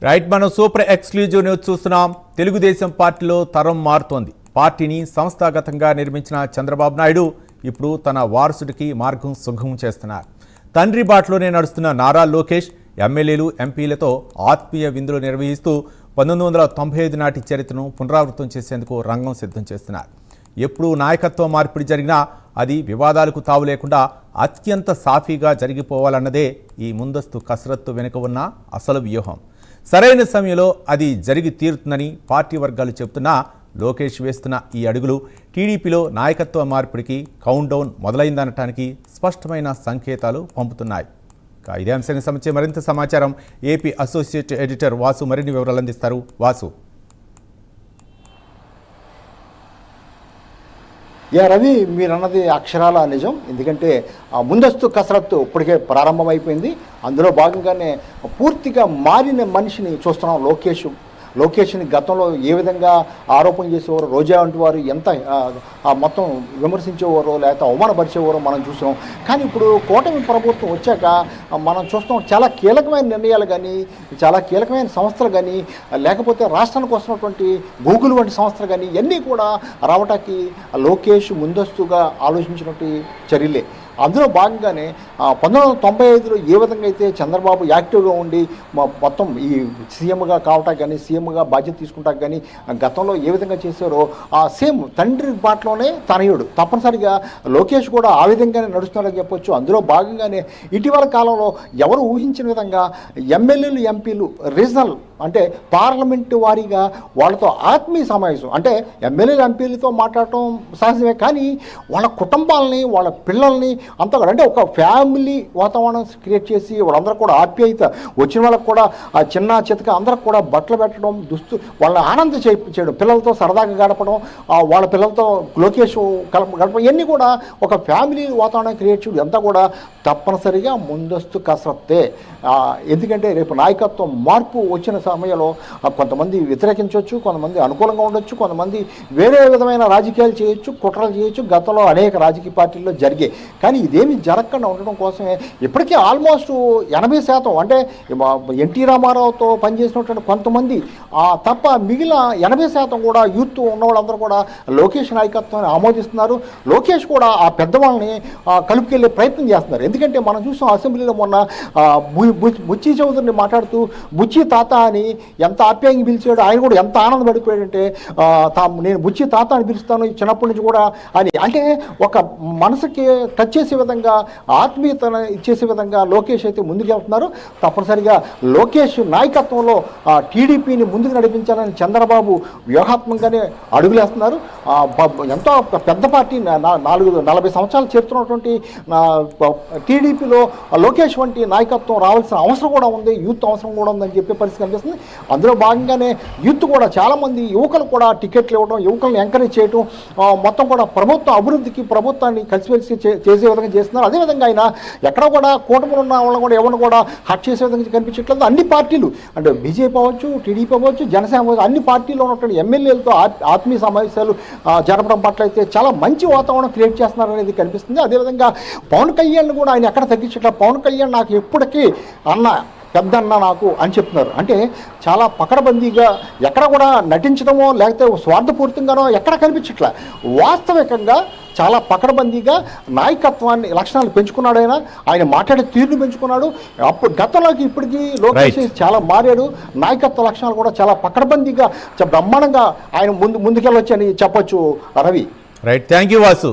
Right, మనం super exclusive news చూస్తున్నాం. తెలుగుదేశం పార్టీలో తరం మారుతోంది. పార్టీని సంస్థాగతంగా నిర్మించిన చంద్రబాబు నాయుడు ఇప్పుడు తన వారసుడికి మార్గం సుగమం చేస్తున్నారు. తండ్రి బాటలోనే నడుస్తున్న నారా లోకేష్ ఎమ్మెల్యేలు ఎంపీలతో ఆత్మీయ విందులు నిర్వహిస్తూ 1995 నాటి చరిత్రను పునరావృతం చేసేందుకు రంగం సిద్ధం చేస్తున్నారు. ఎప్పుడు నాయకత్వ మార్పిడి జరిగినా అది వివాదాలకు తావు లేకుండా అత్యంత సాఫీగా జరిగిపోవాలన్నదే ఈ ముందస్తు కసరత్తు వెనుక ఉన్న అసలు వ్యూహం. సరైన సమయంలో అది జరిగి తీరుతుందని పార్టీ వర్గాలు చెబుతున్నా లోకేష్ వేస్తున్న ఈ అడుగులు టీడీపీలో నాయకత్వ మార్పిడికి కౌంట్ డౌన్ మొదలైందనటానికి స్పష్టమైన సంకేతాలు పంపుతున్నాయి. ఇదే అంశానికి సంబంధించి మరింత సమాచారం ఏపీ అసోసియేట్ ఎడిటర్ వాసు మరిన్ని వివరాలు అందిస్తారు. వాసు. రవి, మీరు అన్నది అక్షరాల నిజం. ఎందుకంటే ముందస్తు కసరత్తు ఇప్పటికే ప్రారంభమైపోయింది. అందులో భాగంగానే పూర్తిగా మారిన మనిషిని చూస్తున్నాం. లోకేష్ని గతంలో ఏ విధంగా ఆరోపణ చేసేవారు, రోజా వంటి వారు ఎంత మొత్తం విమర్శించేవారో లేకపోతే అవమానపరిచేవారో మనం చూసాం. కానీ ఇప్పుడు కూటమి ప్రభుత్వం వచ్చాక మనం చూస్తాం చాలా కీలకమైన నిర్ణయాలు కానీ, చాలా కీలకమైన సంస్థలు కానీ, లేకపోతే రాష్ట్రానికి వస్తున్నటువంటి గూగుల్ వంటి సంస్థలు కానీ ఇవన్నీ కూడా రావటానికి లోకేష్ ముందస్తుగా ఆలోచించినటువంటి చర్యలే. అందులో భాగంగానే 1995లో ఏ విధంగా అయితే చంద్రబాబు యాక్టివ్గా ఉండి మొత్తం ఈ సీఎంగా కావటానికి కానీ, సీఎంగా బాధ్యత తీసుకుంటాక కానీ గతంలో ఏ విధంగా చేశారో ఆ సేమ్ తండ్రి బాటలోనే తనయుడు తప్పనిసరిగా లోకేష్ కూడా ఆ విధంగానే నడుస్తున్నాడని చెప్పొచ్చు. అందులో భాగంగానే ఇటీవల కాలంలో ఎవరు ఊహించిన విధంగా ఎమ్మెల్యేలు ఎంపీలు రీజనల్ అంటే పార్లమెంటు వారీగా వాళ్ళతో ఆత్మీయ సమావేశం, అంటే ఎమ్మెల్యేలు ఎంపీలతో మాట్లాడటం సహజమే, కానీ వాళ్ళ కుటుంబాలని వాళ్ళ పిల్లల్ని అంతా కూడా అంటే ఒక ఫ్యామిలీ వాతావరణం క్రియేట్ చేసి వాళ్ళందరూ కూడా ఆప్యాయత, వచ్చిన వాళ్ళకు కూడా ఆ చిన్న చితక అందరికి కూడా బట్టలు పెట్టడం, వాళ్ళని ఆనంద చేయడం, పిల్లలతో సరదాగా గడపడం, వాళ్ళ పిల్లలతో లోకేష్ గడపడం, ఇవన్నీ కూడా ఒక ఫ్యామిలీ వాతావరణం క్రియేట్ చేయడం అంతా కూడా తప్పనిసరిగా ముందస్తు కసరత్తే. ఎందుకంటే రేపు నాయకత్వం మార్పు వచ్చిన సమయంలో కొంతమంది వ్యతిరేకించవచ్చు, కొంతమంది అనుకూలంగా ఉండొచ్చు, కొంతమంది వేరే విధమైన రాజకీయాలు చేయొచ్చు, కుట్రలు చేయొచ్చు. గతంలో అనేక రాజకీయ పార్టీల్లో జరిగాయి. కానీ ఇదేమి జరగకుండా ఉండడం కోసమే ఇప్పటికీ ఆల్మోస్ట్ 80% అంటే ఎన్టీ రామారావుతో పనిచేసినటువంటి కొంతమంది తప్ప మిగిలిన 80% కూడా యూత్ ఉన్న వాళ్ళందరూ కూడా లోకేష్ నాయకత్వాన్ని ఆమోదిస్తున్నారు. లోకేష్ కూడా ఆ పెద్దవాళ్ళని కలుపుకెళ్ళే ప్రయత్నం చేస్తున్నారు. ఎందుకంటే మనం చూసాం అసెంబ్లీలో మొన్న బుచ్చి చౌదరిని మాట్లాడుతూ బుచ్చి తాత అని ఎంత ఆప్యాయంగా పిలిచాడు. ఆయన కూడా ఎంత ఆనందపడిపోయాడంటే నేను బుచ్చి తాత అని పిలుస్తాను చిన్నప్పటి నుంచి కూడా అని. అంటే ఒక మనసుకి టచ్ చేసే విధంగా, ఆత్మీయతను ఇచ్చేసే విధంగా లోకేష్ అయితే ముందుకెళ్తున్నారు. తప్పనిసరిగా లోకేష్ నాయకత్వంలో టీడీపీని ముందుకు నడిపించాలని చంద్రబాబు వ్యూహాత్మకంగానే అడుగులేస్తున్నారు. ఎంతో పెద్ద పార్టీ 40 సంవత్సరాలు చేరుతున్నటువంటి టీడీపీలో లోకేష్ వంటి నాయకత్వం రావాల్సిన అవసరం కూడా ఉంది, యూత్ అవసరం కూడా ఉందని చెప్పే పరిస్థితి కనిపిస్తుంది. అందులో భాగంగానే యూత్ కూడా చాలామంది యువకులు కూడా టికెట్లు ఇవ్వడం, యువకులను ఎంకరేజ్ చేయడం, మొత్తం కూడా ప్రభుత్వ అభివృద్ధికి ప్రభుత్వాన్ని కలిసిమెలిసి చేసే విధంగా చేస్తున్నారు. అదేవిధంగా ఆయన ఎక్కడ కూడా కూటమిలో ఉన్న వాళ్ళని కూడా ఎవరిని కూడా హట్ చేసే విధంగా కనిపించట్లేదు. అన్ని పార్టీలు అంటే బీజేపీ అవ్వచ్చు, టీడీపీ అవ్వచ్చు, జనసేన అవ్వచ్చు, అన్ని పార్టీల్లో ఉన్నటువంటి ఎమ్మెల్యేలతో ఆత్మీయ సమావేశాలు జరపడం పట్ల అయితే చాలా మంచి వాతావరణం క్రియేట్ చేస్తున్నారు అనేది కనిపిస్తుంది. అదేవిధంగా పవన్ కళ్యాణ్ కూడా ఆయన ఎక్కడ తగ్గించట్లేదు. పవన్ కళ్యాణ్ నాకు ఎప్పటికీ పెద్దన్న నాకు అని చెప్తున్నారు. అంటే చాలా పకడ్బందీగా ఎక్కడ కూడా నటించడమో లేకపోతే స్వార్థపూరితంగానో ఎక్కడ కనిపించట్లే. వాస్తవికంగా చాలా పకడ్బందీగా నాయకత్వాన్ని లక్షణాలు పెంచుకున్నాడు. ఆయన మాట్లాడే తీరును పెంచుకున్నాడు. అప్పుడు గతంలోకి ఇప్పటికీ లోకేష్ చాలా మారాడు. నాయకత్వ లక్షణాలు కూడా చాలా పకడ్బందీగా బ్రహ్మాండంగా ఆయన ముందుకెళ్ళొచ్చు అని చెప్పొచ్చు. Ravi. Right, thank you Vasu.